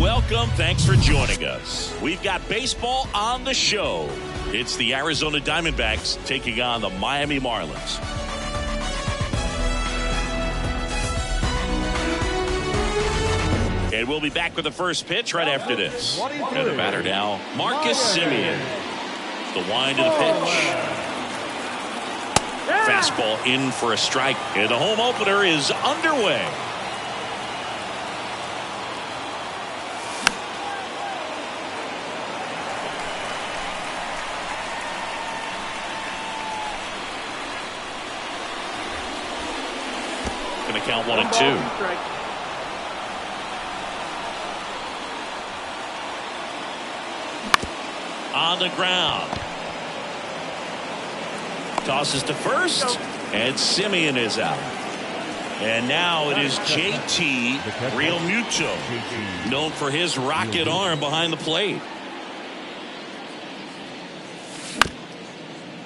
welcome. Thanks for joining us. We've got baseball on the show. It's the Arizona Diamondbacks taking on the Miami Marlins. And we'll be back with the first pitch right after this. And the batter now, Marcus Semien. The wind of the pitch. Fastball in for a strike. And the home opener is underway. Going to count 1 and 2. On the ground. Tosses to first, and Semien is out. And now it is JT Realmuto, known for his rocket arm behind the plate.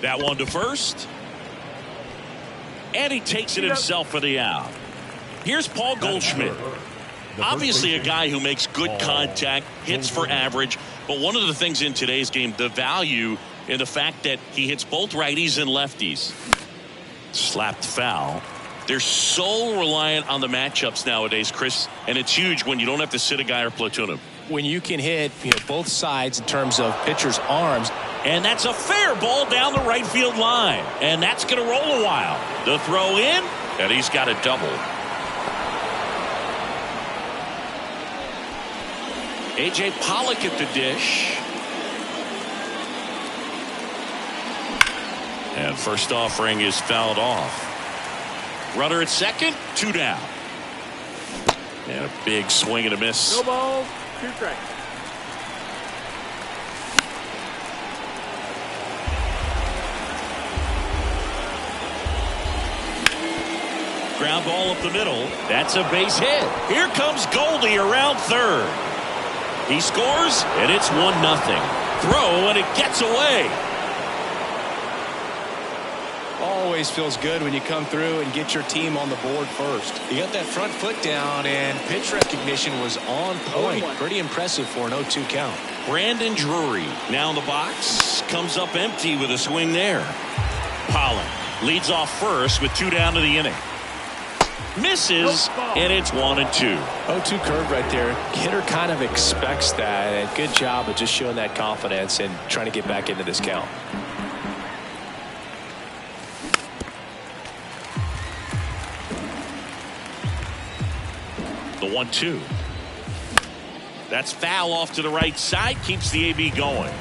That one to first. And he takes it himself for the out. Here's Paul Goldschmidt. Obviously a guy who makes good contact, hits for average, but one of the things in today's game, the value in the fact that he hits both righties and lefties. Slapped foul. They're so reliant on the matchups nowadays, Chris, and it's huge when you don't have to sit a guy or platoon him. When you can hit both sides in terms of pitchers' arms. And that's a fair ball down the right field line. And that's going to roll a while. The throw in, and he's got a double. A.J. Pollock at the dish. And first offering is fouled off. Runner at second, 2 down. And a big swing and a miss. No balls, 2 strikes. Ground ball up the middle. That's a base hit. Here comes Goldie around third. He scores, and it's 1-0. Throw, and it gets away. Always feels good when you come through and get your team on the board first. You got that front foot down, and pitch recognition was on point. Pretty impressive for an 0-2 count. Brandon Drury now in the box. Comes up empty with a swing there. Pollock leads off first with 2 down to the inning. Misses, and it's 1-2. 0-2 curve right there. Hitter kind of expects that, and good job of just showing that confidence and trying to get back into this count. The 1-2. That's foul off to the right side. Keeps the AB going.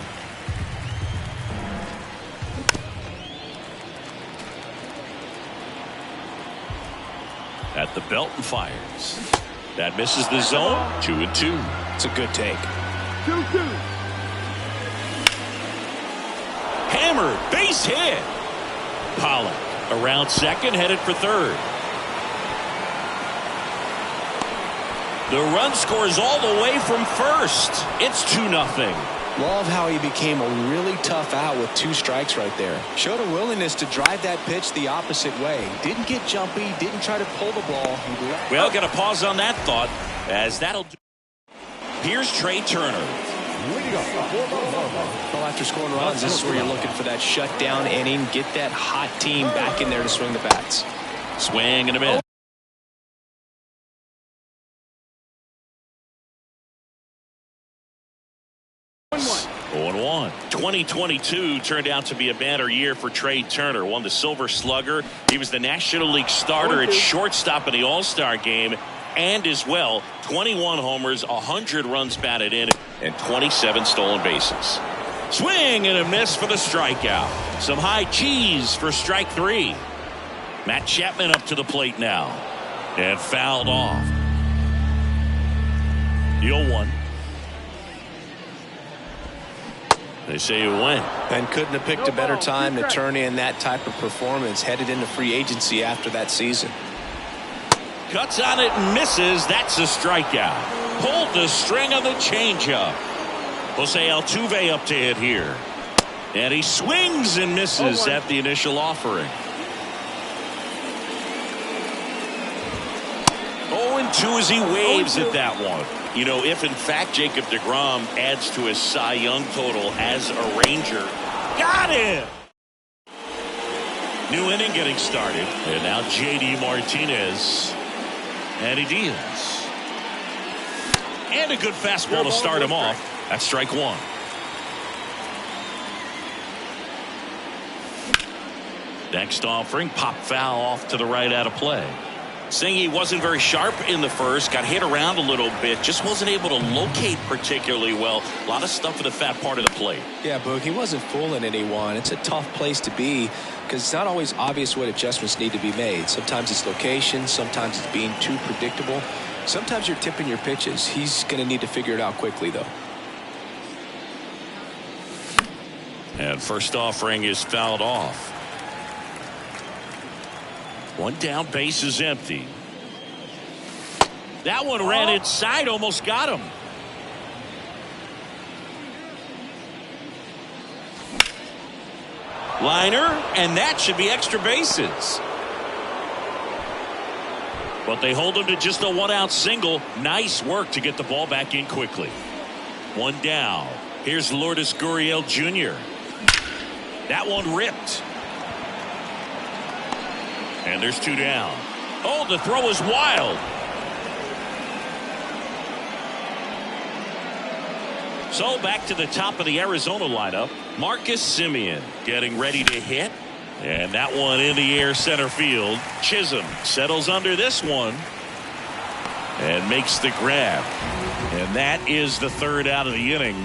At the belt and fires. That misses the zone. 2-2. It's a good take. 2-2. Hammered. Base hit. Pollock around second, headed for third. The run scores all the way from first. It's 2-0. Love how he became a really tough out with 2 strikes right there. Showed a willingness to drive that pitch the opposite way. Didn't get jumpy, didn't try to pull the ball. Well, got to pause on that thought, as that'll do. Here's Trey Turner. Well, after scoring runs, this is where you're looking for that shutdown inning. Get that hot team back in there to swing the bats. Swing and a miss. 0-1. 2022 turned out to be a banner year for Trey Turner. Won the Silver Slugger. He was the National League starter at shortstop in the All-Star game. And as well, 21 homers, 100 runs batted in, and 27 stolen bases. Swing and a miss for the strikeout. Some high cheese for strike 3. Matt Chapman up to the plate now. And fouled off. The 0-1. They say you win. And couldn't have picked a better time to turn in that type of performance headed into free agency after that season. Cuts on it and misses. That's a strikeout. Pulled the string on the changeup. Jose Altuve up to hit here. And he swings and misses at the initial offering. 0-2 2 as he waves at that one. You know, if in fact Jacob deGrom adds to his Cy Young total as a Ranger. Got him! New inning getting started. And now J.D. Martinez. And he deals. And a good fastball to start him off. That's strike 1. Next offering, pop foul off to the right out of play. Saying he wasn't very sharp in the first, got hit around a little bit, just wasn't able to locate particularly well. A lot of stuff in the fat part of the plate. Yeah, Boog, he wasn't fooling anyone. It's a tough place to be because it's not always obvious what adjustments need to be made. Sometimes it's location, sometimes it's being too predictable. Sometimes you're tipping your pitches. He's going to need to figure it out quickly, though. And first offering is fouled off. 1 down, base is empty. That one ran inside, almost got him. Liner, and that should be extra bases. But they hold him to just a 1-out single. Nice work to get the ball back in quickly. 1 down. Here's Lourdes Gurriel Jr. That one ripped. And there's 2 down. Oh, the throw is wild. So back to the top of the Arizona lineup. Marcus Semien getting ready to hit. And that one in the air center field. Chisholm settles under this one. And makes the grab. And that is the 3rd out of the inning.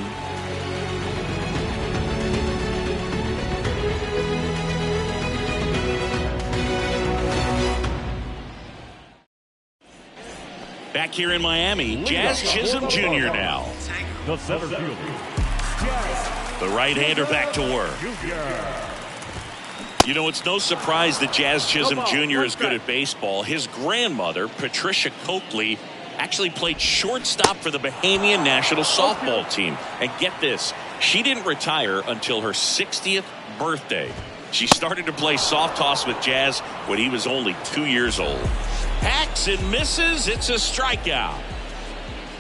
Back here in Miami, Jazz Chisholm Jr. now. The center fielder. The right-hander back to work. You know, it's no surprise that Jazz Chisholm Jr. is good at baseball. His grandmother, Patricia Coakley, actually played shortstop for the Bahamian national softball team. And get this, she didn't retire until her 60th birthday. She started to play soft toss with Jazz when he was only 2 years old. Hacks and misses. It's a strikeout.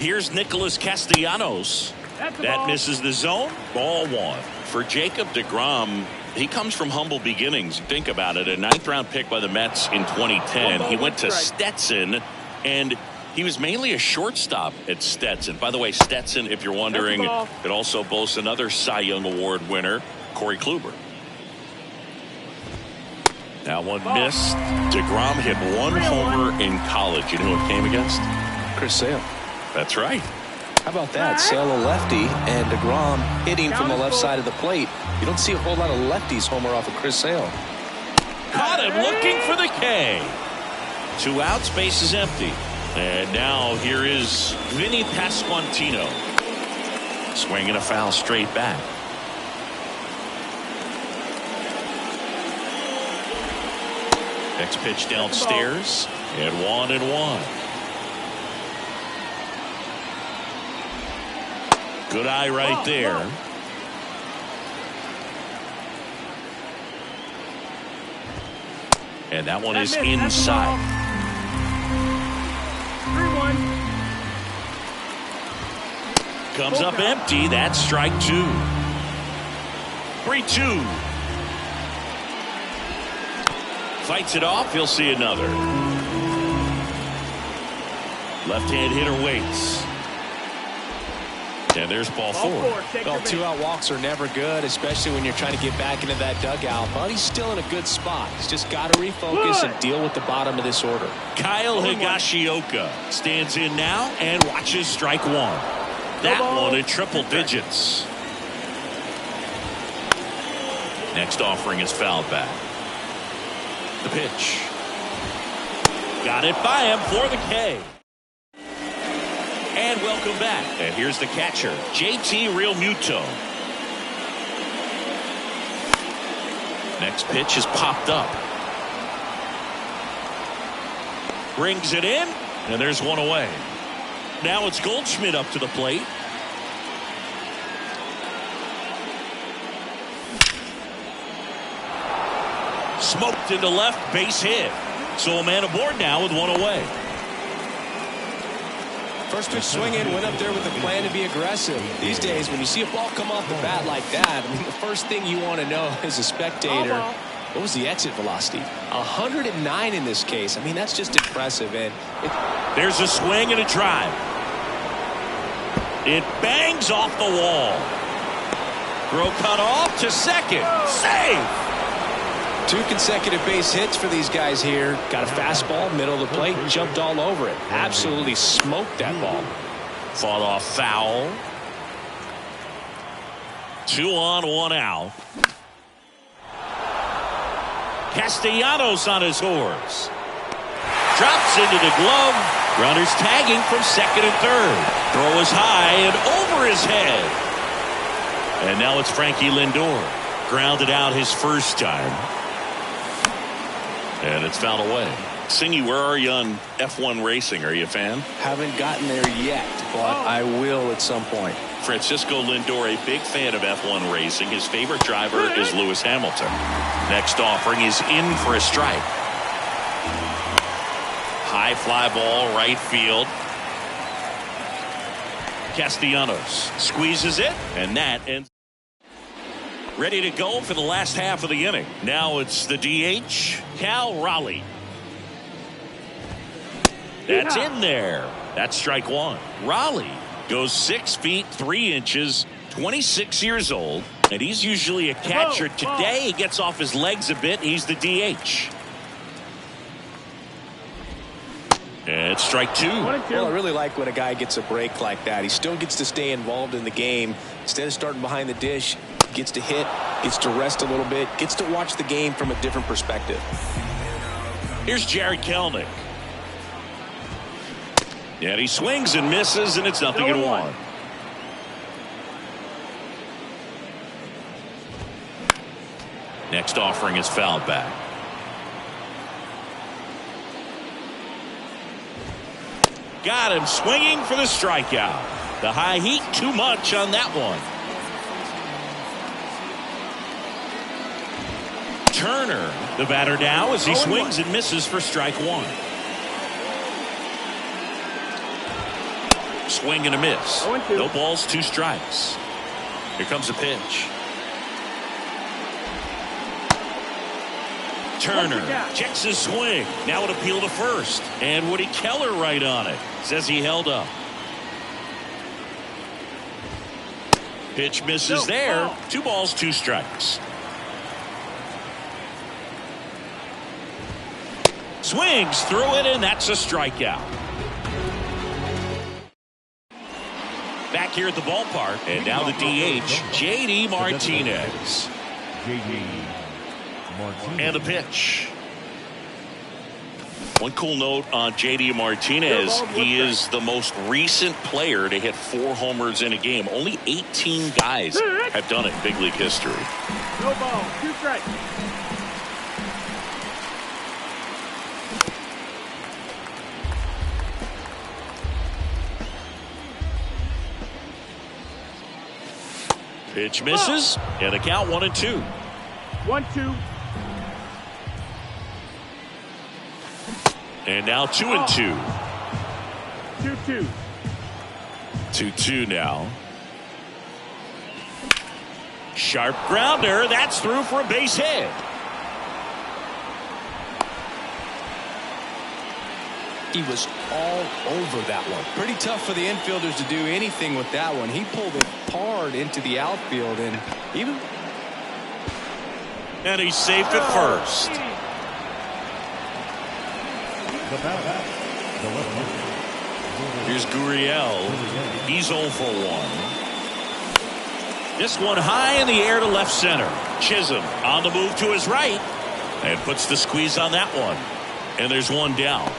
Here's Nicholas Castellanos. That misses the zone. Ball 1. For Jacob deGrom, he comes from humble beginnings. Think about it. A 9th-round pick by the Mets in 2010. He went to Stetson, and he was mainly a shortstop at Stetson. By the way, Stetson, if you're wondering, it also boasts another Cy Young Award winner, Corey Kluber. Now one missed. deGrom hit 1 homer in college. You know who it came against? Chris Sale. That's right. How about that? Sale a lefty and deGrom hitting from the left side of the plate. You don't see a whole lot of lefties homer off of Chris Sale. Caught him looking for the K. 2 outs, base is empty. And now here is Vinny Pasquantino. Swinging a foul straight back. Next pitch downstairs, and 1-1. Good eye right there. And that one is inside. 3-1. Comes up empty. That's strike 2. 3-2. Fights it off. He'll see another. Left-hand hitter waits. And there's ball 4. Well, 2-out walks are never good, especially when you're trying to get back into that dugout. But he's still in a good spot. He's just got to refocus and deal with the bottom of this order. Kyle Higashioka stands in now and watches strike 1. That one in triple digits. Next offering is fouled back. The pitch. Got it by him for the K. And welcome back. And here's the catcher, JT Realmuto. Next pitch is popped up. Brings it in, and there's one away. Now it's Goldschmidt up to the plate. Smoked into left, base hit. So a man aboard now with one away. First pitch swinging, went up there with a plan to be aggressive. These days, when you see a ball come off the bat like that, I mean, the first thing you want to know as a spectator, what was the exit velocity? 109 in this case. I mean, that's just impressive. And there's a swing and a drive. It bangs off the wall. Throw cut off to second. Save! 2 consecutive base hits for these guys here. Got a fastball, middle of the plate, jumped all over it. Absolutely smoked that ball. Fought off foul. 2 on, 1 out. Castellanos on his horse. Drops into the glove. Runners tagging from second and third. Throw is high and over his head. And now it's Frankie Lindor. Grounded out his first time. And it's fouled away. Singy, where are you on F1 racing? Are you a fan? Haven't gotten there yet, but I will at some point. Francisco Lindor, a big fan of F1 racing. His favorite driver is Lewis Hamilton. Next offering is in for a strike. High fly ball, right field. Castellanos squeezes it, and that ends. Ready to go for the last half of the inning. Now it's the DH, Cal Raleigh. That's in there. That's strike 1. Raleigh goes 6 feet 3 inches, 26 years old, and he's usually a catcher. Today he gets off his legs a bit. He's the DH. And it's strike 2. Well, I really like when a guy gets a break like that. He still gets to stay involved in the game. Instead of starting behind the dish, gets to hit, gets to rest a little bit, gets to watch the game from a different perspective. Here's Jared Kelenic. And he swings and misses, and it's 0-1. Next offering is fouled back. Got him swinging for the strikeout. The high heat, too much on that one. Turner, the batter now, as he swings and misses for strike 1. Swing and a miss. No balls, 2 strikes. Here comes a pitch. Turner checks his swing. Now an appeal to first. And Woody Keller right on it. Says he held up. Pitch misses there. 2 balls, 2 strikes. Swings through it, and that's a strikeout. Back here at the ballpark, and now the DH, J.D. Martinez. And the pitch. One cool note on J.D. Martinez, he is the most recent player to hit 4 homers in a game. Only 18 guys have done it in big league history. No ball, 2 strikes. Pitch misses, and a count 1-2. 1-2. And now 2-2. 2-2. 2-2 now. Sharp grounder. That's through for a base hit. He was all over that one. Pretty tough for the infielders to do anything with that one. He pulled it hard into the outfield, and even. And he's safe at first. Here's Gurriel. He's 0 for 1. This one high in the air to left center. Chisholm on the move to his right and puts the squeeze on that one. And there's one down.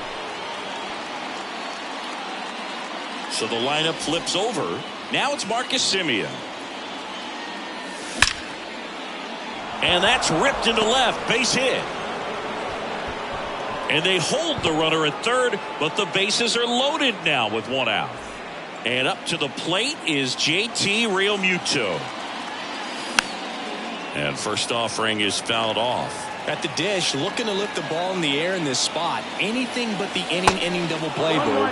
So the lineup flips over. Now it's Marcus Semien. And that's ripped into left. Base hit. And they hold the runner at third, but the bases are loaded now with 1 out. And up to the plate is JT Realmuto. And first offering is fouled off. At the dish, looking to lift the ball in the air in this spot. Anything but the inning double play, Boo.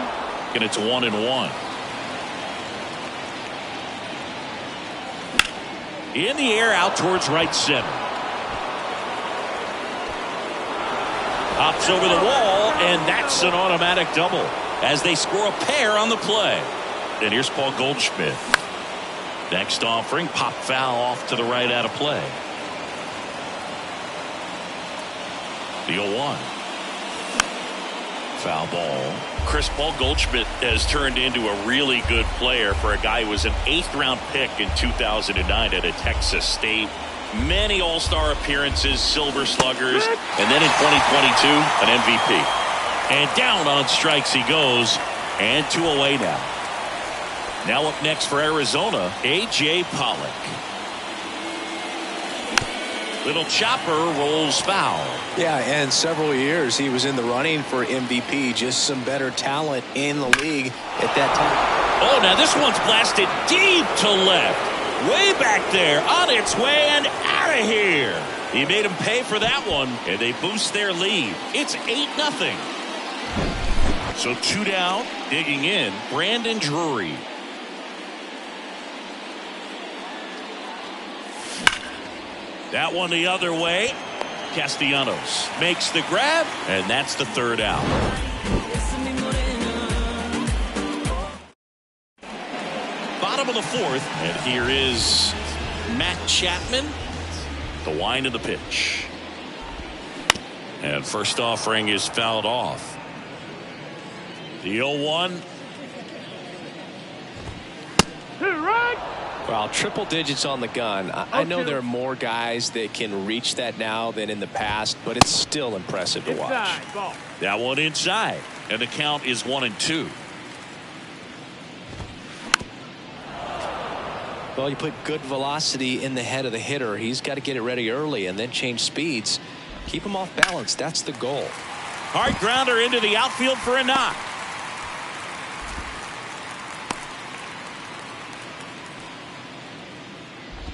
and it's 1-1. In the air out towards right center. Hops over the wall, and that's an automatic double as they score a pair on the play. And here's Paul Goldschmidt. Next offering, pop foul off to the right out of play. The 0-1. Foul ball. Paul Goldschmidt has turned into a really good player for a guy who was an 8th-round pick in 2009 at Texas State. Many all-star appearances, Silver Sluggers, and then in 2022, an MVP. And down on strikes he goes, and 2 away now. Now up next for Arizona, A.J. Pollock. Little chopper rolls foul. Yeah, and several years he was in the running for MVP. Just some better talent in the league at that time. Oh, now this one's blasted deep to left. Way back there, on its way and out of here. He made him pay for that one, and they boost their lead. It's 8-0. So 2 down, digging in, Brandon Drury. That one the other way. Castellanos makes the grab, and that's the 3rd out. Bottom of the 4th, and here is Matt Chapman. The wind of the pitch. And first offering is fouled off. The 0-1. Well, triple digits on the gun. I know there are more guys that can reach that now than in the past, but it's still impressive to watch. That one inside, and the count is 1-2. Well, you put good velocity in the head of the hitter. He's got to get it ready early and then change speeds. Keep him off balance. That's the goal. Hard grounder into the outfield for a knock.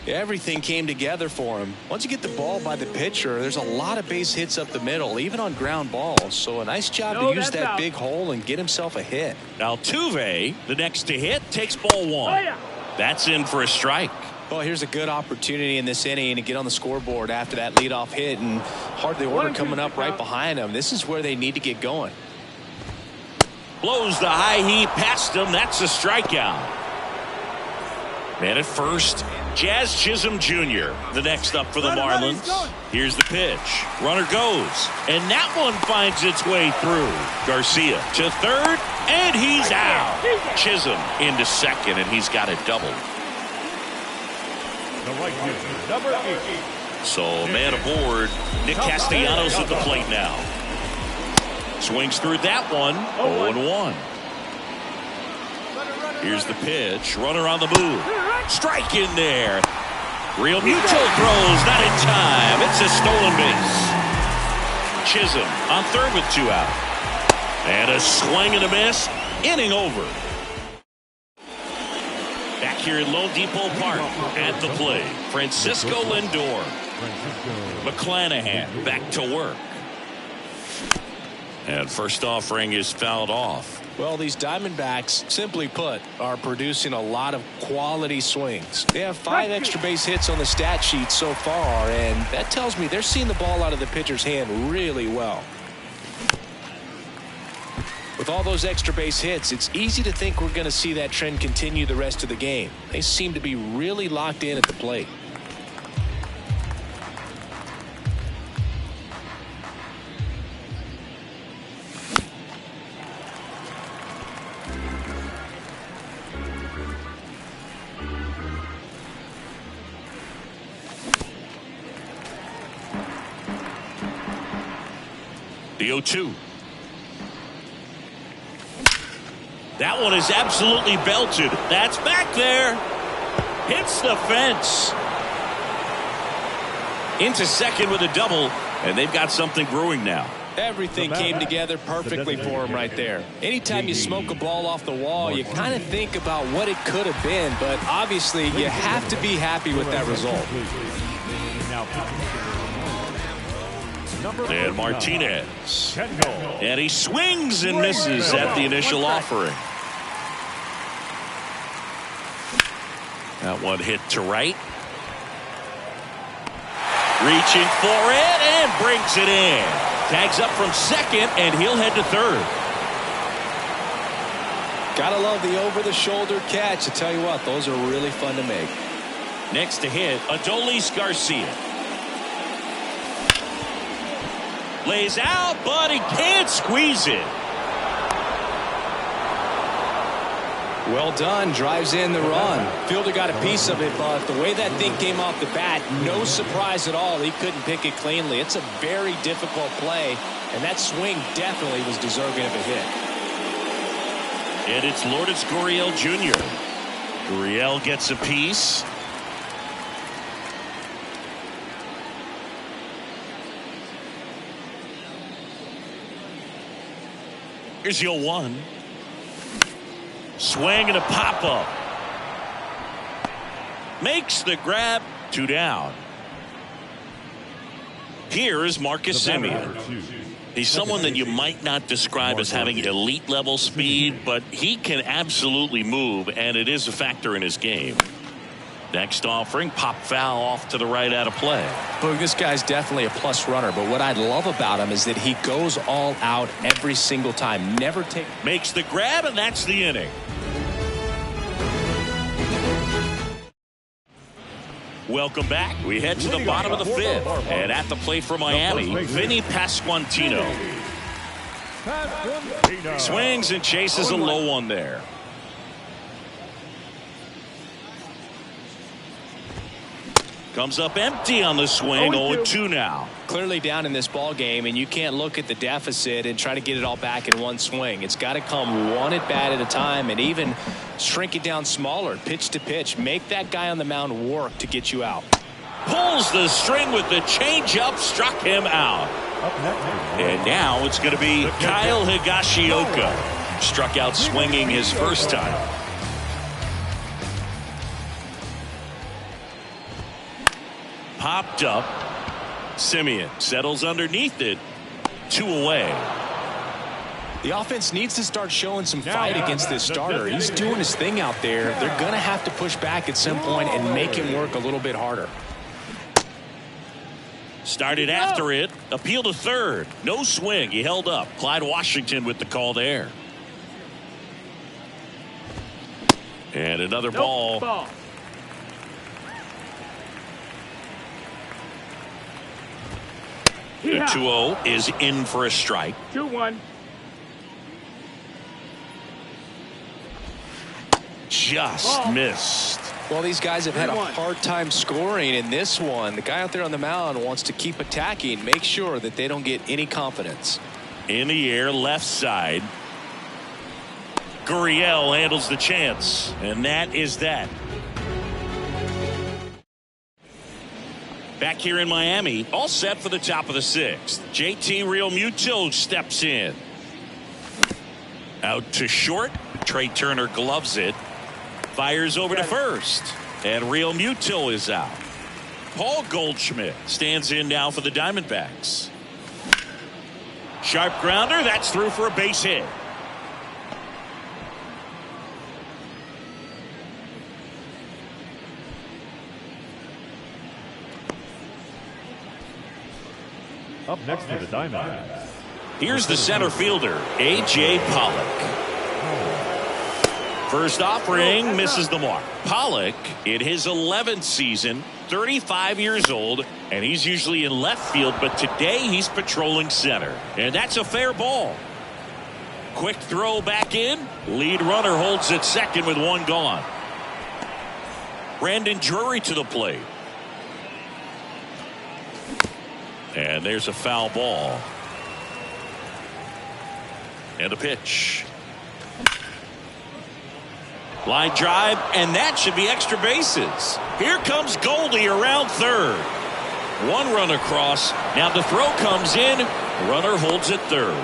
Everything came together for him. Once you get the ball by the pitcher, there's a lot of base hits up the middle, even on ground balls. So a nice job to use that big hole and get himself a hit. Altuve, the next to hit, takes ball 1. That's in for a strike. Well, here's a good opportunity in this inning to get on the scoreboard after that leadoff hit, and hardly order coming up right behind them. This is where they need to get going. Blows the high heat past him. That's a strikeout. Man at first, Jazz Chisholm Jr. the next up for the Marlins. Here's the pitch. Runner goes, and that one finds its way through. Garcia to 3rd, and he's out. Chisholm into 2nd, and he's got it doubled. Number 8. So man aboard, Nick Castellanos at the plate now. Swings through that one. 0-1. Here's the pitch. Runner on the move. Strike in there. Real Muto throws, not in time. It's a stolen base. Chisholm on 3rd with 2 out. And a swing and a miss. Inning over. Back here at Lone Depot Park at the plate, Francisco Lindor. McClanahan back to work. And first offering is fouled off. Well, these Diamondbacks, simply put, are producing a lot of quality swings. They have 5 extra base hits on the stat sheet so far, and that tells me they're seeing the ball out of the pitcher's hand really well. With all those extra base hits, it's easy to think we're going to see that trend continue the rest of the game. They seem to be really locked in at the plate. The 0-2. That one is absolutely belted. That's back there. Hits the fence. Into 2nd with a double, and they've got something brewing now. Everything came together perfectly for him right there. Anytime you smoke a ball off the wall, you kind of think about what it could have been, but obviously you have to be happy with that result. And Martinez. Kendall. And he swings and misses at the initial offering. That one hit to right. Reaching for it and brings it in. Tags up from second, and he'll head to third. Gotta love the over-the-shoulder catch. I tell you what, those are really fun to make. Next to hit, Adolis Garcia. Lays out, but he can't squeeze it. Well done. Drives in the run. Fielder got a piece of it, but the way that thing came off the bat, no surprise at all. He couldn't pick it cleanly. It's a very difficult play, and that swing definitely was deserving of a hit. And it's Lourdes Gurriel Jr. Gurriel gets a piece. Here's your one. Swing and a pop-up. Makes the grab. 2 down. Here is Marcus Semien. He's someone that you might not describe as having elite level speed, but he can absolutely move, and it is a factor in his game. Next offering, pop foul off to the right out of play. Boog, this guy's definitely a plus runner, but what I love about him is that he goes all out every single time. Never take. Makes the grab, and that's the inning. Welcome back. We head to the bottom of the fifth. And at the plate for Miami, Vinny Pasquantino. Swings and chases a low one there. Comes up empty on the swing. 0-2 now. Clearly down in this ball game, and you can't look at the deficit and try to get it all back in one swing. It's got to come one at bat at a time, and even shrink it down smaller, pitch to pitch. Make that guy on the mound work to get you out. Pulls the string with the changeup, struck him out. And now it's going to be Kyle Higashioka. Struck out swinging his first time. Popped up. Semien settles underneath it. 2 away. The offense needs to start showing some fight against this starter. He's doing his thing out there. They're going to have to push back at some point and make him work a little bit harder. Started after it. Appeal to third. No swing. He held up. Clyde Washington with the call there. And another ball. The 2-0 is in for a strike. 2-1. Just missed. Well, these guys have had a hard time scoring in this one. The guy out there on the mound wants to keep attacking, make sure that they don't get any confidence. In the air, left side. Gurriel handles the chance, and that is that. Back here in Miami, all set for the top of the 6th. JT Realmuto steps in. Out to short. Trey Turner gloves it. Fires over to first. And Realmuto is out. Paul Goldschmidt stands in now for the Diamondbacks. Sharp grounder. That's through for a base hit. Up next for the Diamondbacks. Here's the center fielder, A.J. Pollock. First offering misses the mark. Pollock in his 11th season, 35 years old, and he's usually in left field, but today he's patrolling center. And that's a fair ball. Quick throw back in. Lead runner holds at second with 1 gone. Brandon Drury to the plate. And there's a foul ball. And a pitch. Line drive, and that should be extra bases. Here comes Goldie around third. 1 run across. Now the throw comes in. Runner holds at third.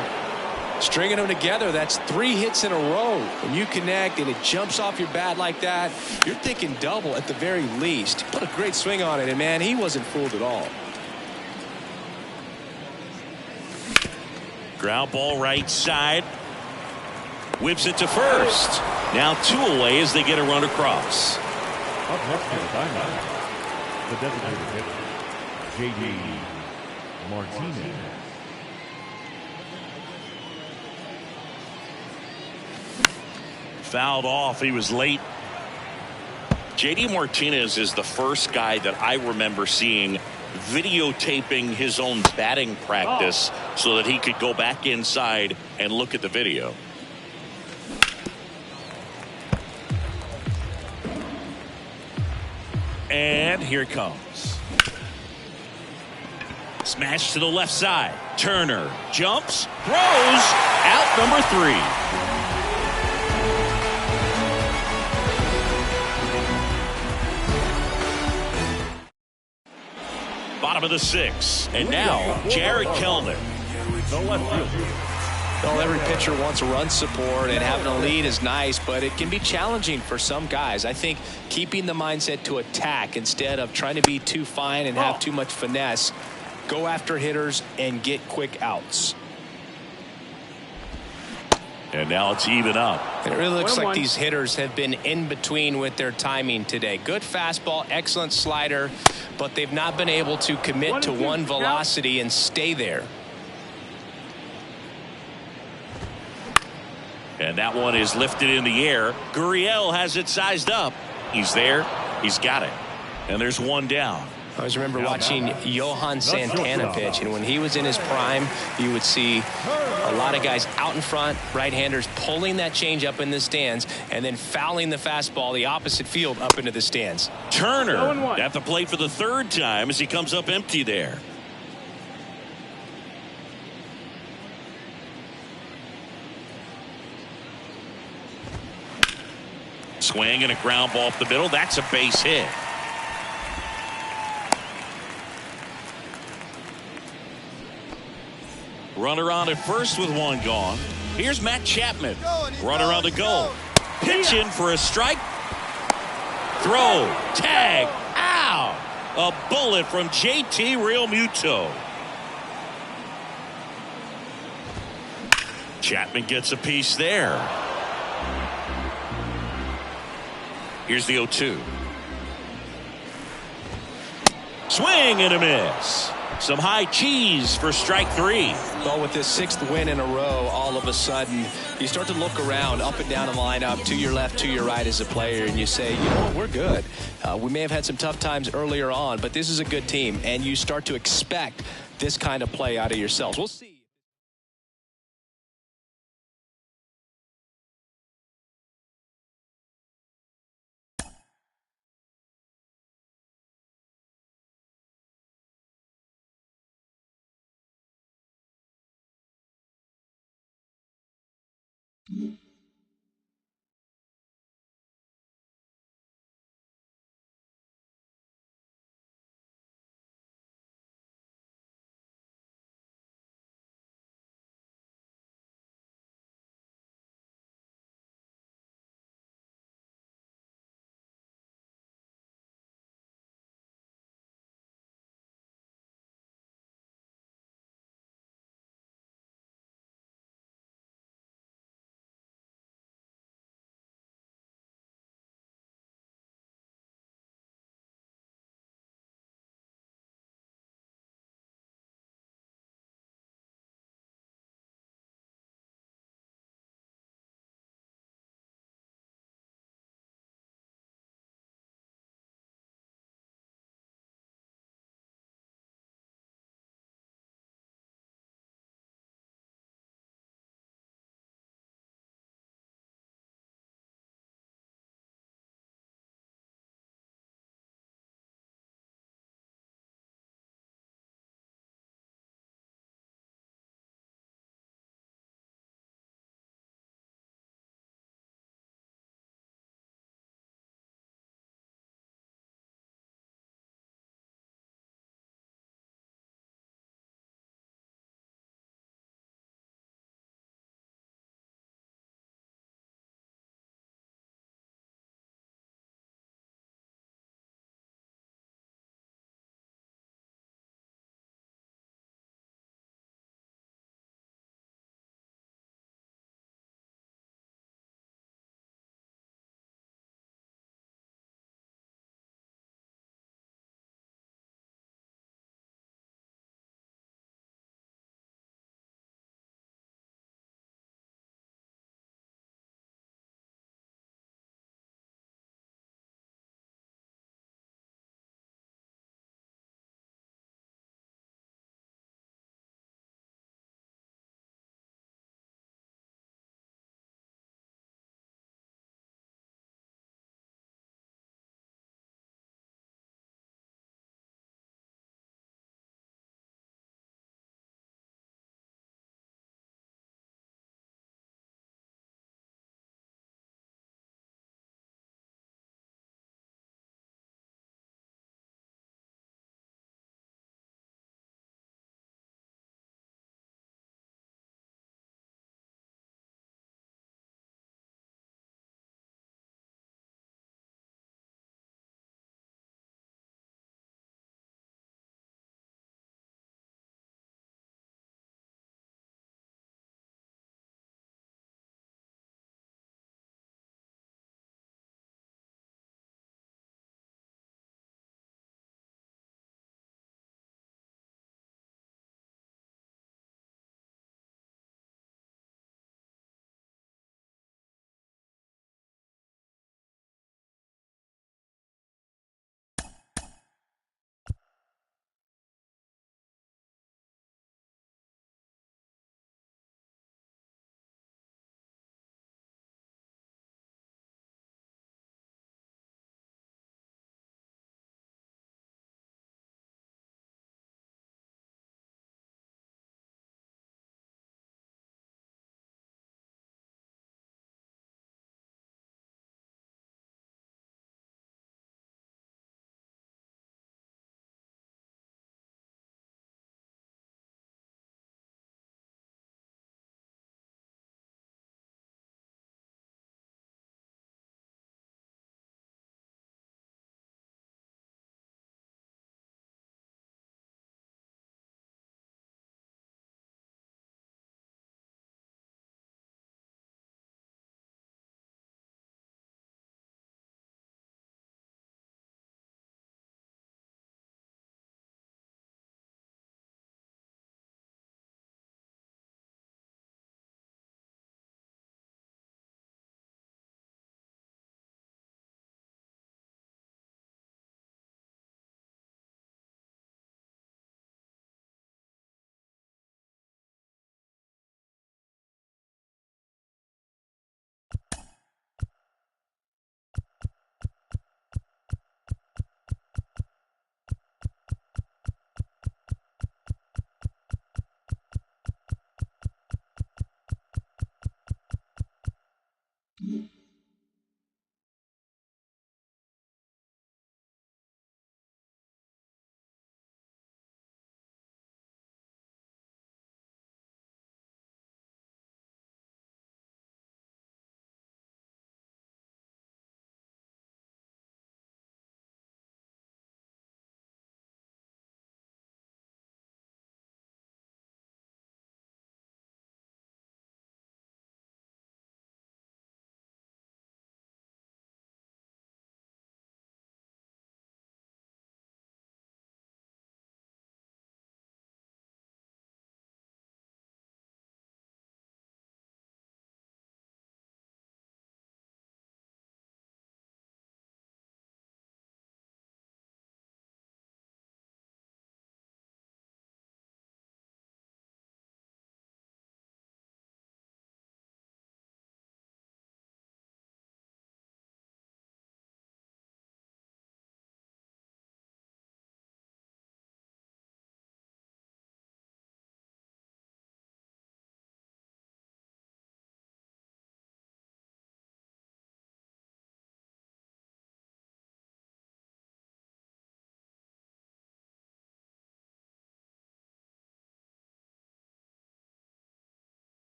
Stringing them together, that's 3 hits in a row. When you connect and it jumps off your bat like that, you're thinking double at the very least. Put a great swing on it, and man, he wasn't fooled at all. Ground ball right side. Whips it to first. Now 2 away as they get a run across. Up next to the diamond, the designated hitter, J.D. Martinez. Fouled off. He was late. J.D. Martinez is the first guy that I remember seeing videotaping his own batting practice so that he could go back inside and look at the video. And here it comes. Smash to the left side. Turner jumps, throws, out number 3. Bottom of the 6th, and now Jared Kelman. The left fielder. Well, every pitcher wants run support, and having a lead is nice, but it can be challenging for some guys. I think keeping the mindset to attack instead of trying to be too fine and have too much finesse, go after hitters and get quick outs. And now it's even up. It really looks like these hitters have been in between with their timing today. Good fastball, excellent slider, but they've not been able to commit to one velocity and stay there. And that one is lifted in the air. Gurriel has it sized up. He's there. He's got it. And there's 1 down. I always remember watching Johan Santana pitch, and when he was in his prime, you would see a lot of guys out in front, right-handers pulling that change up in the stands, and then fouling the fastball the opposite field up into the stands. Turner at the plate for the 3rd time as he comes up empty there. Swing and a ground ball up the middle. That's a base hit. Runner on at first with 1 gone. Here's Matt Chapman. Runner on the go. Pitching for a strike. Throw. Tag. Ow. A bullet from JT Realmuto. Chapman gets a piece there. Here's the 0-2. Swing and a miss. Some high cheese for strike 3. Well, with this 6th win in a row, all of a sudden, you start to look around up and down the lineup, to your left, to your right as a player, and you say, you know what, we're good. We may have had some tough times earlier on, but this is a good team, and you start to expect this kind of play out of yourselves. We'll see.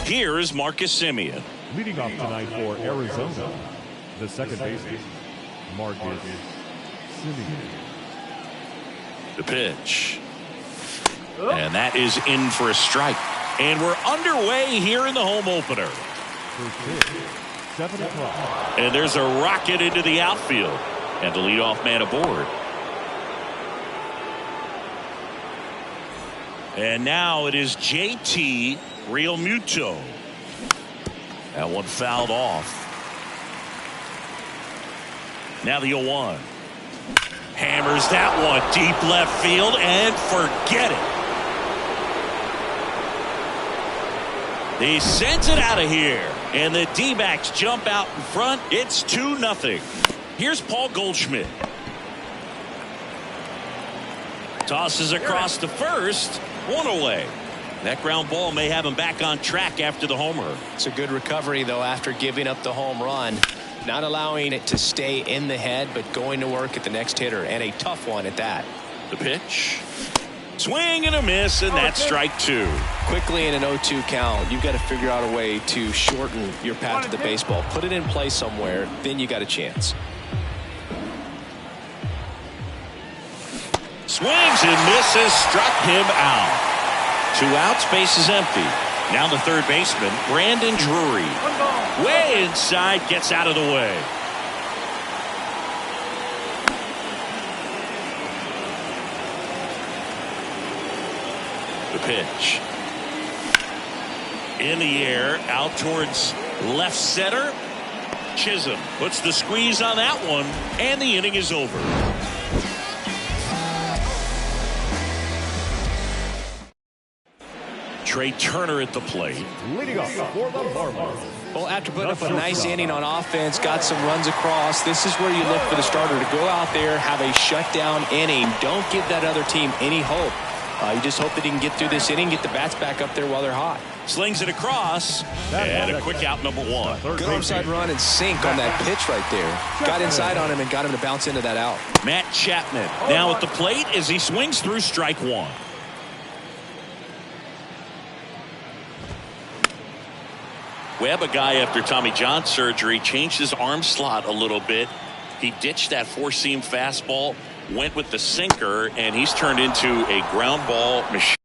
Here's Marcus Semien. Leading off tonight for Arizona, the second baseman, Marcus Semien. The pitch. And that is in for a strike. And we're underway here in the home opener. First pitch, 7 o'clock. And there's a rocket into the outfield. And the leadoff man aboard. And now it is JT Realmuto. That one fouled off. Now the 0-1. Hammers that one deep left field and forget it. He sends it out of here. And the D-backs jump out in front. It's 2-0. Here's Paul Goldschmidt. Tosses across to first. One away. That ground ball may have him back on track after the homer. It's a good recovery, though, after giving up the home run. Not allowing it to stay in the head, but going to work at the next hitter, and a tough one at that. The pitch. Swing and a miss, and that's strike 2. Quickly in an 0-2 count, you've got to figure out a way to shorten your path to the baseball. Put it in play somewhere, then you got a chance. Swings and misses, struck him out. 2 outs, base is empty. Now the third baseman, Brandon Drury. Way inside, gets out of the way. The pitch. In the air, out towards left center. Chisholm puts the squeeze on that one, and the inning is over. Trey Turner at the plate. Leading off for the Marlins. Well, after putting up a nice inning on offense, got some runs across, this is where you look for the starter to go out there, have a shutdown inning. Don't give that other team any hope. You just hope that he can get through this inning, get the bats back up there while they're hot. Slings it across, and a quick out, number 1. Good onside run and sink on that pitch right there. Got inside on him and got him to bounce into that out. Matt Chapman now at the plate as he swings through strike 1. Webb, a guy after Tommy John surgery, changed his arm slot a little bit. He ditched that 4-seam fastball, went with the sinker, and he's turned into a ground ball machine.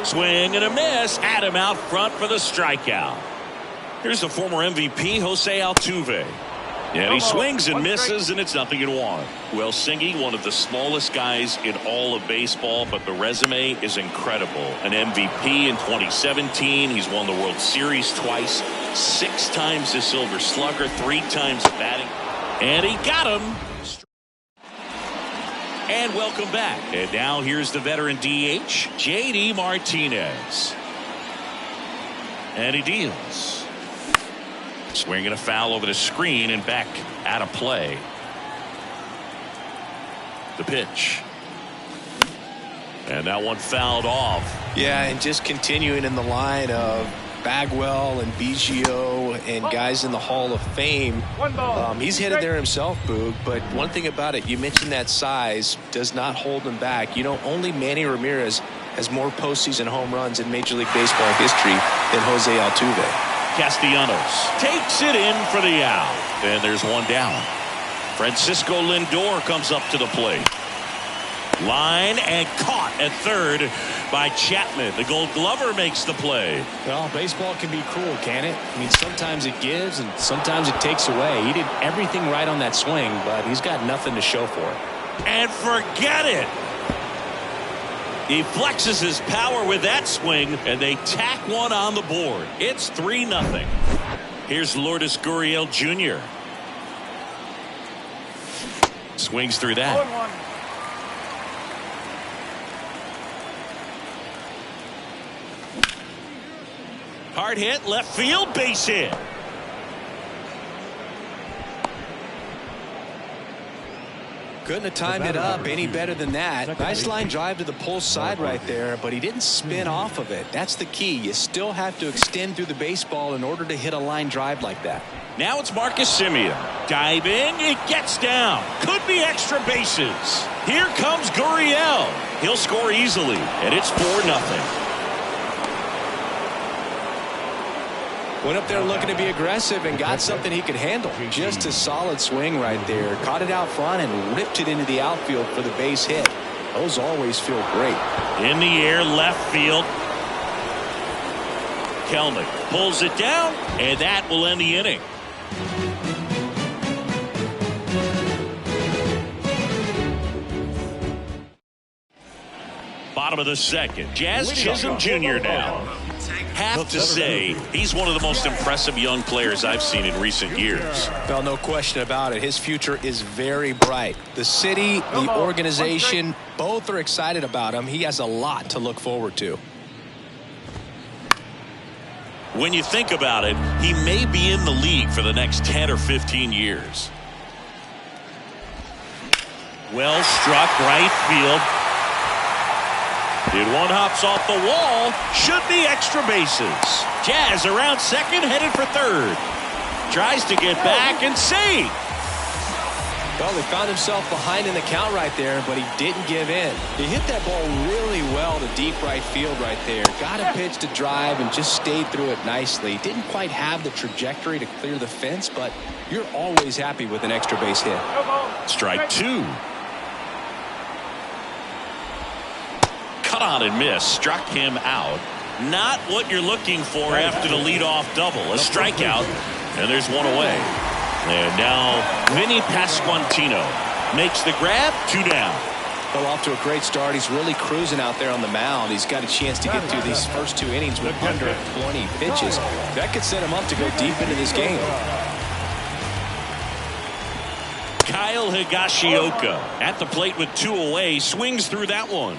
Swing and a miss. Adam out front for the strikeout. Here's the former MVP, Jose Altuve. And he swings and misses, and it's 0-1. Well, Singy, one of the smallest guys in all of baseball, but the resume is incredible. An MVP in 2017. He's won the World Series twice, 6 times the Silver Slugger, 3 times the batting. And he got him. And welcome back. And now here's the veteran DH, JD Martinez. And he deals. Swinging a foul over the screen and back out of play. The pitch. And that one fouled off. Yeah, and just continuing in the line of Bagwell and Biggio and guys in the Hall of Fame. He's headed there himself, Boog, but one thing about it, you mentioned that size does not hold him back. You know, only Manny Ramirez has more postseason home runs in Major League Baseball history than Jose Altuve. Castellanos takes it in for the out. And there's one down. Francisco Lindor comes up to the plate. Line and caught at third by Chapman. The Gold Glover makes the play. Well, baseball can be cruel, can it? I mean, sometimes it gives and sometimes it takes away. He did everything right on that swing, but he's got nothing to show for it. And forget it. He flexes his power with that swing, and they tack one on the board. It's 3-0. Here's Lourdes Gurriel Jr. Swings through that. 0-1. Hard hit, left field, base hit. Couldn't have timed it up any better than that. Nice line drive to the pull side right there, but he didn't spin off of it. That's the key. You still have to extend through the baseball in order to hit a line drive like that. Now it's Marcus Semien. Diving, it gets down. Could be extra bases. Here comes Gurriel. He'll score easily, and it's 4-0. Went up there looking to be aggressive and got something he could handle. Just a solid swing right there. Caught it out front and ripped it into the outfield for the base hit. Those always feel great. In the air, left field. Kelnick pulls it down, and that will end the inning. Bottom of the second. Jazz Chisholm Jr. now. Have to say, he's one of the most impressive young players I've seen in recent years. Well, no question about it. His future is very bright. The city, the organization, both are excited about him. He has a lot to look forward to. When you think about it, he may be in the league for the next 10 or 15 years. Well struck, right field. Did one hops off the wall. Should be extra bases. Jazz around second, headed for third. Tries to get back and save. Well, he found himself behind in the count right there, but he didn't give in. He hit that ball really well to deep right field right there. Got a pitch to drive and just stayed through it nicely. Didn't quite have the trajectory to clear the fence, but you're always happy with an extra base hit. Strike 2. Cut on and miss. Struck him out. Not what you're looking for after the leadoff double. A strikeout, and there's one away. And now Vinny Pasquantino makes the grab. 2 down. Well, off to a great start. He's really cruising out there on the mound. He's got a chance to get through these first 2 innings with under 20 pitches. That could set him up to go deep into this game. Kyle Higashioka at the plate with 2 away. Swings through that one.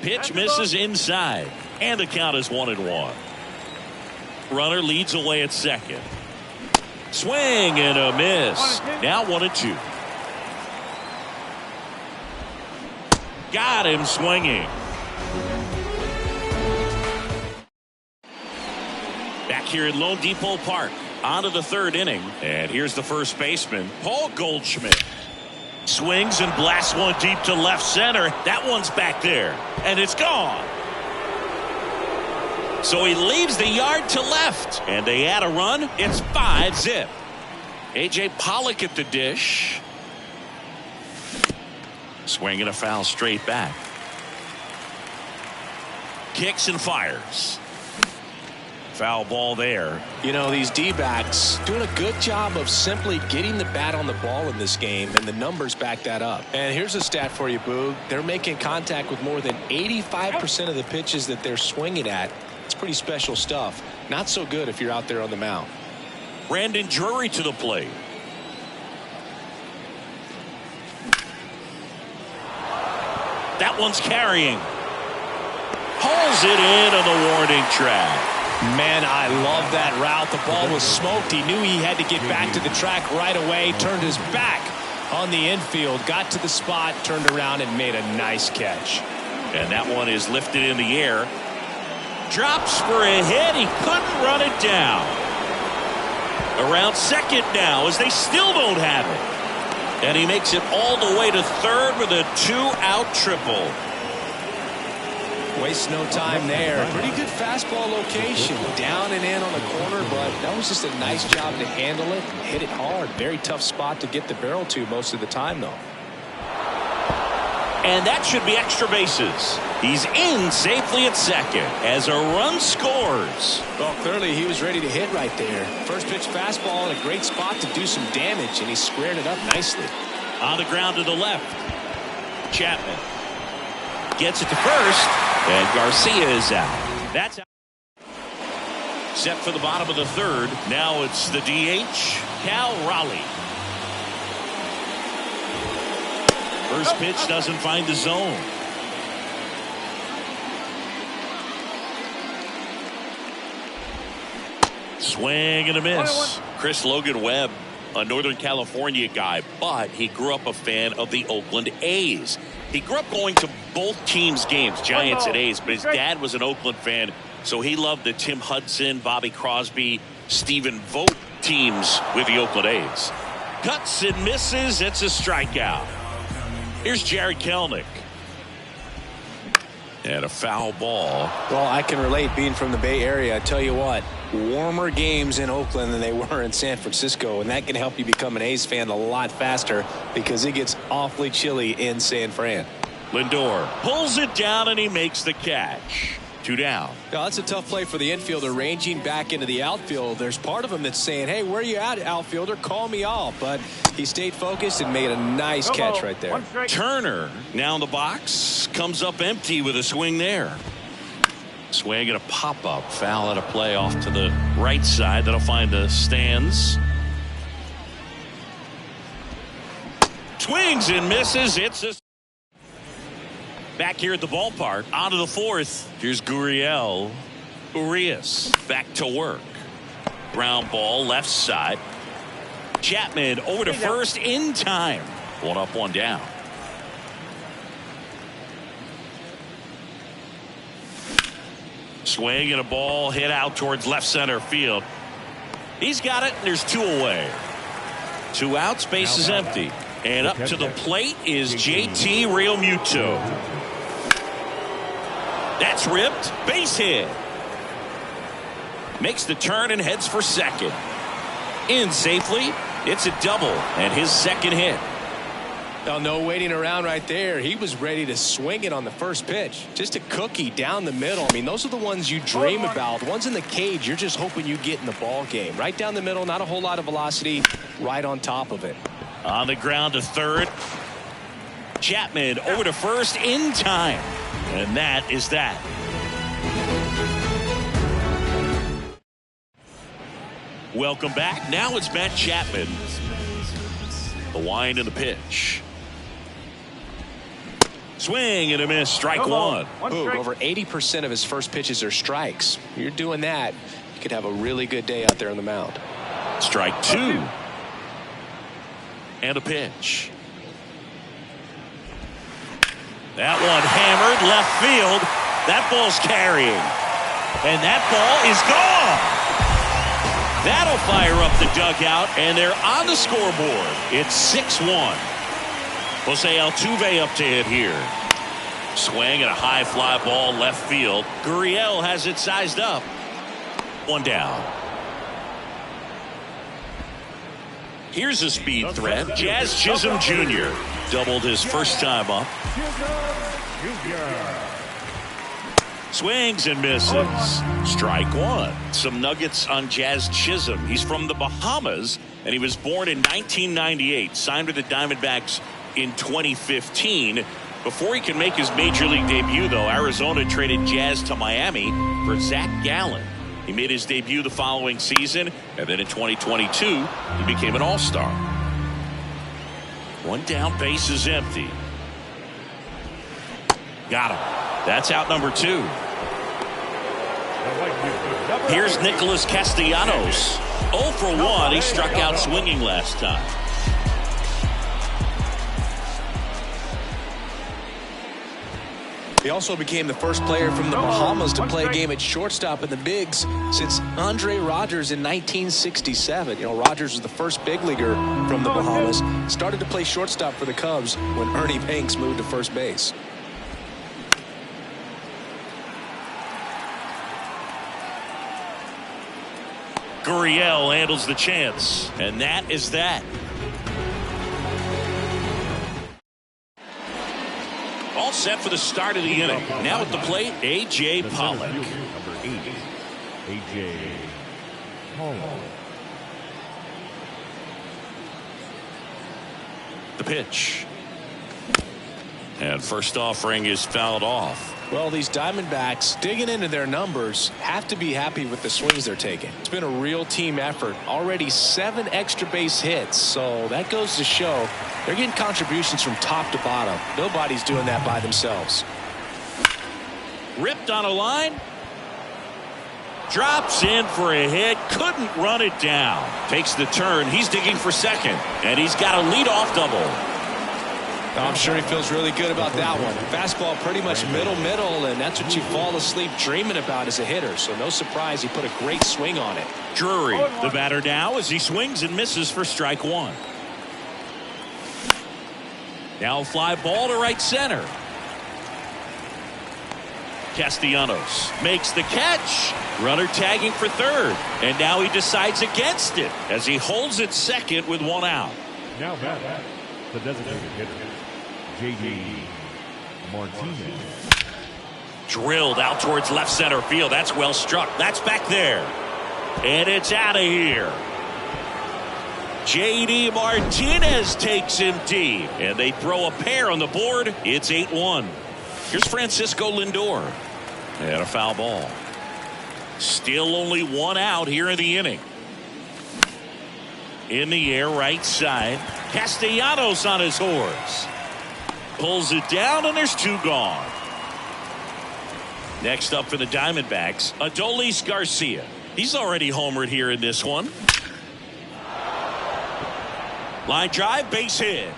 Pitch misses inside. And the count is 1-1. Runner leads away at second. Swing and a miss. Now 1-2. Got him swinging. Back here at Lone Depot Park. On to the 3rd inning. And here's the first baseman, Paul Goldschmidt. Swings and blasts one deep to left center. That one's back there. And it's gone. So he leaves the yard to left. And they add a run. It's 5-0. A.J. Pollock at the dish. Swinging a foul straight back. kicks and fires. Foul ball there. You know, these D-backs doing a good job of simply getting the bat on the ball in this game, and the numbers back that up. And here's a stat for you, Boog. They're making contact with more than 85% of the pitches that they're swinging at. It's pretty special stuff. Not so good if you're out there on the mound. Brandon Drury to the plate. That one's carrying. Hauls it in on the warning track. Man, I love that route. The ball was smoked. He knew he had to get back to the track right away. Turned his back on the infield. Got to the spot, turned around, and made a nice catch. And that one is lifted in the air. Drops for a hit. He couldn't run it down. Around second now as they still don't have it. And he makes it all the way to third with a 2-out triple. Waste no time there. Pretty good fastball location. Down and in on the corner, but that was just a nice job to handle it. Hit it hard. Very tough spot to get the barrel to most of the time, though. And that should be extra bases. He's in safely at second as a run scores. Well, clearly he was ready to hit right there. First pitch fastball in a great spot to do some damage, and he squared it up nicely. On the ground to the left. Chapman gets it to first, and Garcia is out. That's out. Set for the bottom of the third. Now it's the DH, Cal Raleigh. First pitch doesn't find the zone. Swing and a miss. Chris Logan Webb, a Northern California guy, but he grew up a fan of the Oakland A's. He grew up going to both teams' games, Giants and A's, but his dad was an Oakland fan, so he loved the Tim Hudson, Bobby Crosby, Stephen Vogt teams with the Oakland A's. Cuts and misses. It's a strikeout. Here's Jared Kelenic. And a foul ball. Well, I can relate being from the Bay Area. I tell you what, warmer games in Oakland than they were in San Francisco, and that can help you become an A's fan a lot faster because it gets awfully chilly in San Fran. Lindor pulls it down and he makes the catch. 2 down. Now, that's a tough play for the infielder ranging back into the outfield. There's part of him that's saying, hey, where are you at, outfielder? Call me off. But he stayed focused and made a nice catch right there. Turner now in the box, comes up empty with a swing there. Swing and a pop-up. Foul at a play off to the right side. That'll find the stands. Swings and misses. It's a back here at the ballpark. On to the fourth. Here's Gurriel. Urias back to work. Ground ball left side. Chapman over to first in time. 1 up, 1 down. Swing and a ball hit out towards left center field. He's got it. And there's 2 away. 2 outs. Base is empty. And up to the plate is JT Realmuto. That's ripped. Base hit. Makes the turn and heads for second. In safely. It's a double and his second hit. Now, no waiting around right there. He was ready to swing it on the first pitch. Just a cookie down the middle. I mean, those are the ones you dream about. The ones in the cage, you're just hoping you get in the ball game. Right down the middle, not a whole lot of velocity. Right on top of it. On the ground to third. Chapman over to first in time. And that is that. Welcome back. Now it's Matt Chapman. The wind and the pitch. Swing and a miss. Strike one. Boog, over 80% of his first pitches are strikes. You're doing that, you could have a really good day out there on the mound. Strike 2. And a pitch. That one hammered left field. That ball's carrying. And that ball is gone. That'll fire up the dugout, and they're on the scoreboard. It's 6-1. Jose Altuve up to hit here. Swing and a high fly ball left field. Gurriel has it sized up. 1 down. Here's a speed threat. Jazz Chisholm Jr. doubled his first time up. Swings and misses. Strike one. Some nuggets on Jazz Chisholm. He's from the Bahamas, and he was born in 1998. Signed with the Diamondbacks in 2015. Before he can make his major league debut, though, Arizona traded Jazz to Miami for Zach Gallen. He made his debut the following season, and then in 2022, he became an all-star. One down, base is empty. Got him. That's out number 2. Here's Nicholas Castellanos. 0 for 1. He struck out swinging last time. He also became the first player from the Bahamas to play a game at shortstop in the bigs since Andre Rogers in 1967. You know, Rogers was the first big leaguer from the Bahamas. Started to play shortstop for the Cubs when Ernie Banks moved to first base. Gurriel handles the chance, and that is that. All set for the start of the inning. Now at the plate, A.J. Pollock. Number 8, A.J. Pollock. The pitch. And first offering is fouled off. Well, these Diamondbacks, digging into their numbers, have to be happy with the swings they're taking. It's been a real team effort. Already 7 extra base hits, so that goes to show they're getting contributions from top to bottom. Nobody's doing that by themselves. Ripped on a line. Drops in for a hit. Couldn't run it down. Takes the turn. He's digging for second. And he's got a leadoff double. I'm sure he feels really good about that one. Fastball pretty much middle, and that's what you fall asleep dreaming about as a hitter. So no surprise he put a great swing on it. Drury, the batter now, as he swings and misses for strike one. Now fly ball to right center. Castellanos makes the catch. Runner tagging for third. And now he decides against it as he holds it second with 1 out. Now back, the designated hitter, J.D. Martinez. Drilled out towards left center field. That's well struck. That's back there. And it's out of here. J.D. Martinez takes him deep. And they throw a pair on the board. It's 8-1. Here's Francisco Lindor. And a foul ball. Still only 1 out here in the inning. In the air, right side. Castellanos on his horse. Pulls it down, and there's 2 gone. Next up for the Diamondbacks, Adolis Garcia. He's already homered here in this one. Line drive, base hit.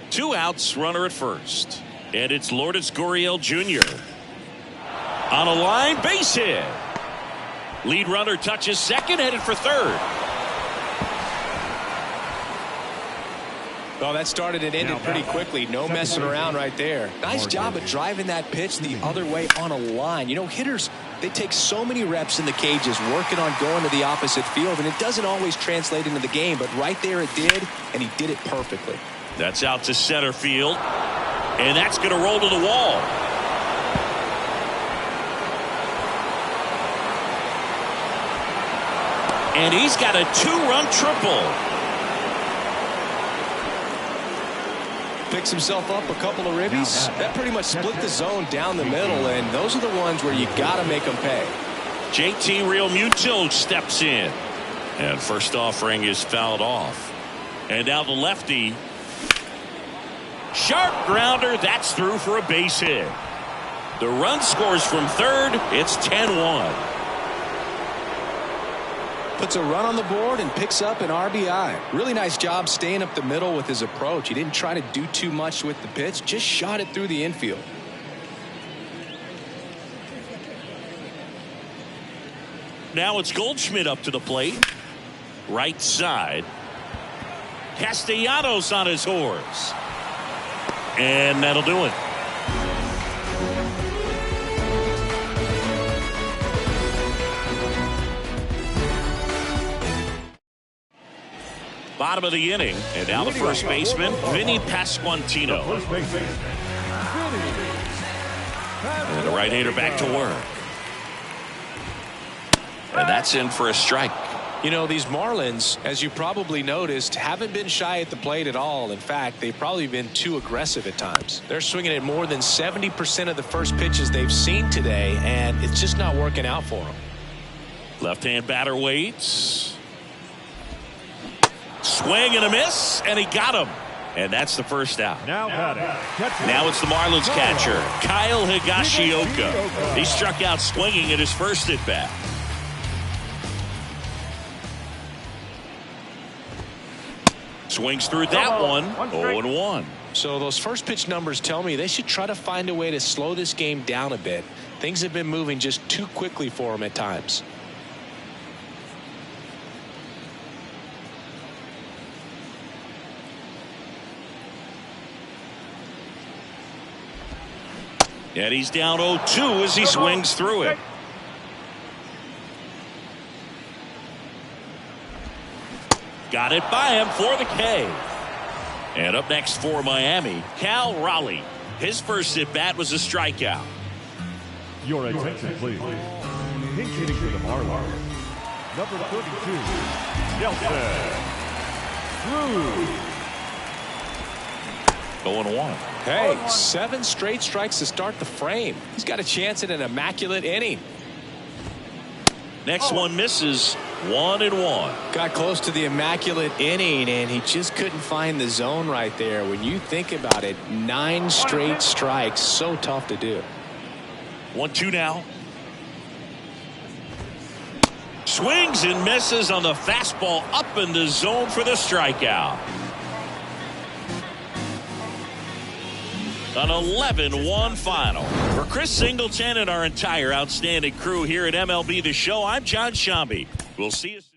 Two outs, runner at first. And it's Lourdes Gurriel Jr. On a line, base hit. Lead runner touches second, headed for third. Well, that started and ended pretty quickly. No messing around right there. Nice job of driving that pitch the other way on a line. You know, hitters, they take so many reps in the cages working on going to the opposite field, and it doesn't always translate into the game, but right there it did, and he did it perfectly. That's out to center field, and that's going to roll to the wall. And he's got a 2-run triple. Picks himself up a couple of ribbies. That pretty much split the zone down the middle, and those are the ones where you got to make them pay. JT Realmuto steps in. And first offering is fouled off. And now the lefty. Sharp grounder. That's through for a base hit. The run scores from third. It's 10-1. Puts a run on the board and picks up an RBI. Really nice job staying up the middle with his approach. He didn't try to do too much with the pitch, just shot it through the infield. Now it's Goldschmidt up to the plate. Right side. Castellanos on his horse. And that'll do it. Bottom of the inning, and now the first baseman, Vinny Pasquantino. First baseman, And the right-hander back to work. And that's in for a strike. You know, these Marlins, as you probably noticed, haven't been shy at the plate at all. In fact, they've probably been too aggressive at times. They're swinging at more than 70% of the first pitches they've seen today, and it's just not working out for them. Left-hand batter waits. Swing and a miss, and he got him. And that's the first out. now batting. Catcher. Now it's the Marlins catcher, Kyle Higashioka. He struck out swinging at his first at-bat. Swings through that one. 0-1. So those first pitch numbers tell me they should try to find a way to slow this game down a bit. Things have been moving just too quickly for them at times. And he's down 0-2 as he swings through it. Got it by him for the K. And up next for Miami, Cal Raleigh. His first at bat was a strikeout. Your attention, please. Pinch hitting for the Marlins. Number 32, Nelson Cruz. 0-1. Hey, 7 straight strikes to start the frame. He's got a chance at an immaculate inning. Next one misses. 1-1. Got close to the immaculate inning, and he just couldn't find the zone right there. When you think about it, 9 straight strikes, so tough to do. 1-2 now. Swings and misses on the fastball up in the zone for the strikeout. An 11-1 final. For Chris Singleton and our entire outstanding crew here at MLB The Show, I'm John Shambi. We'll see you soon.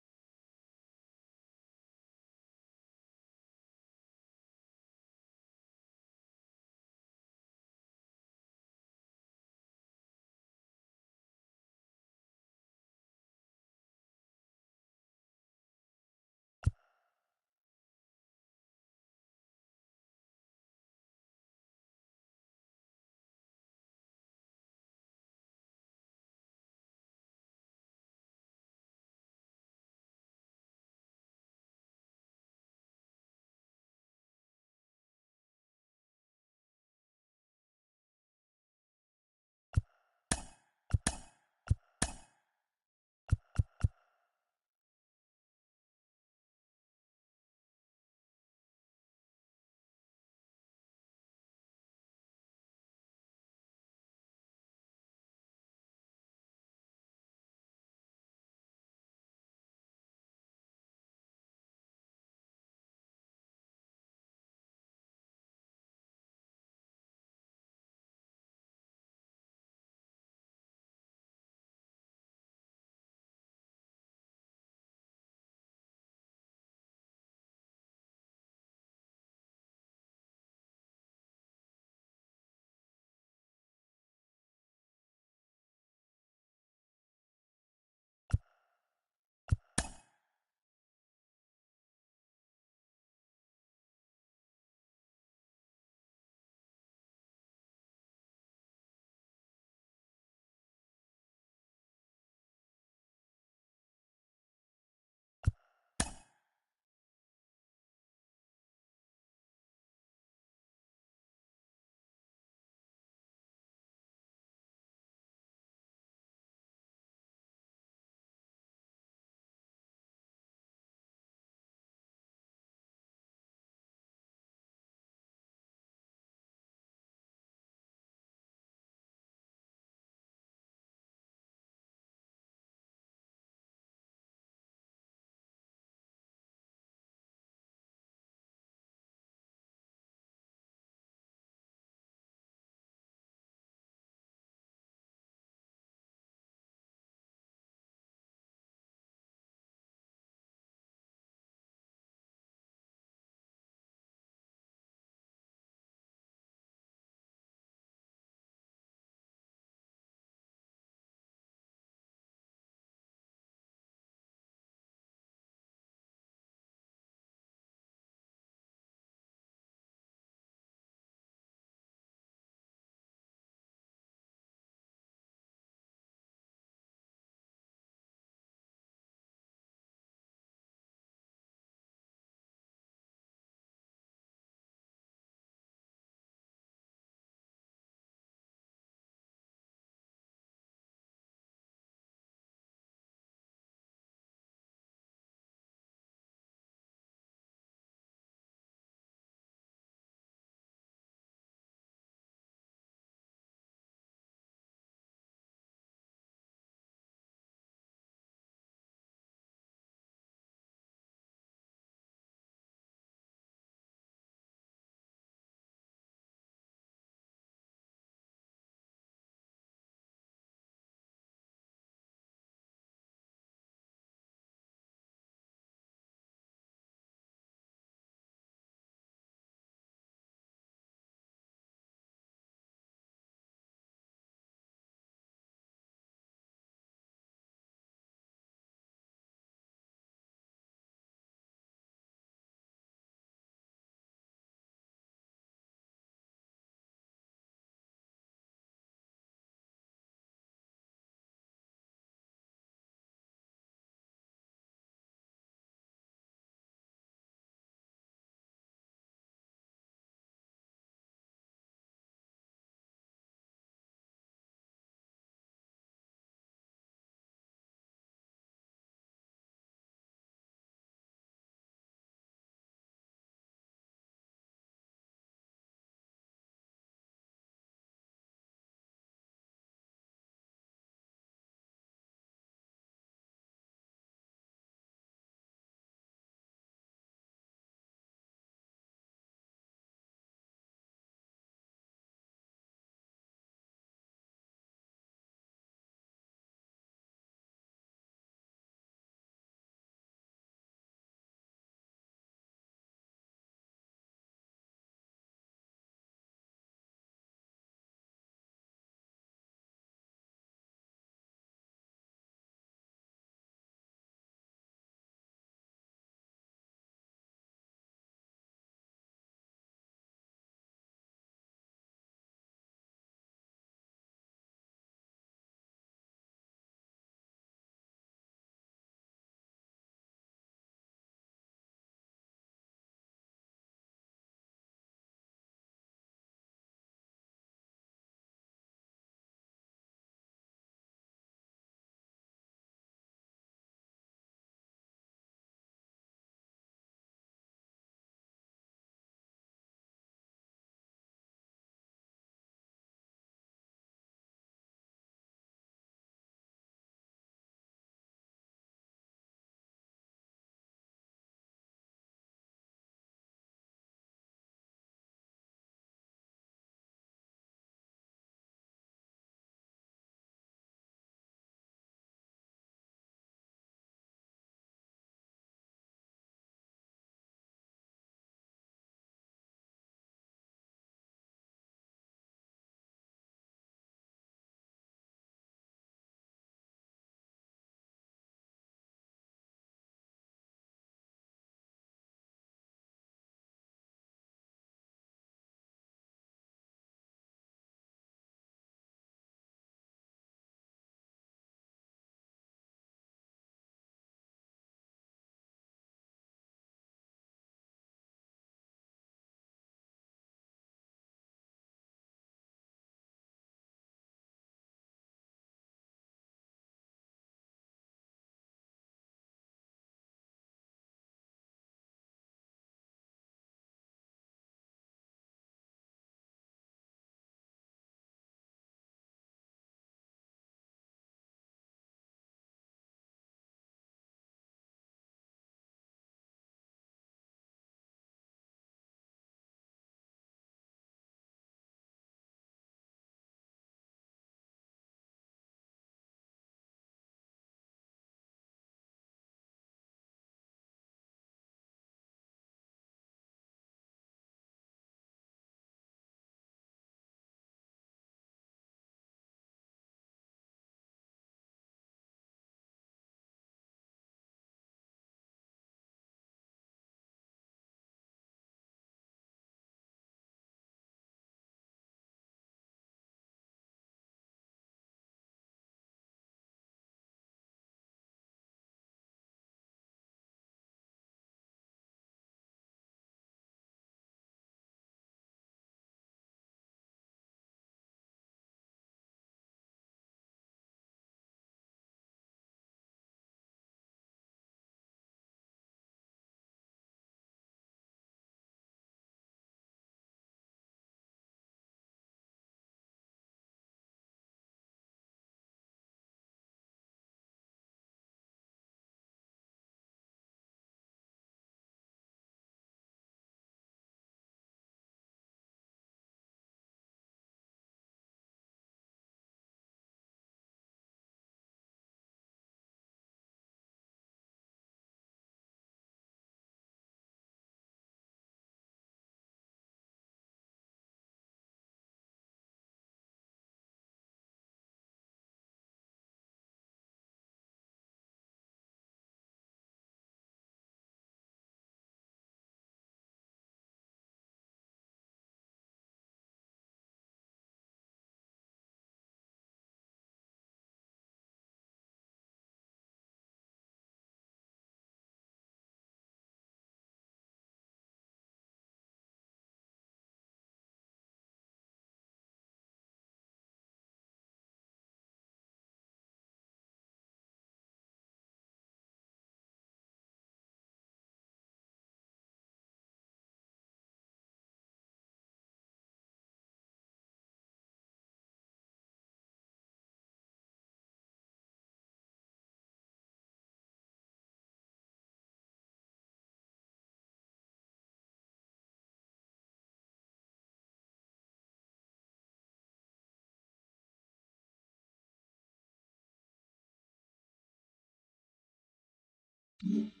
1.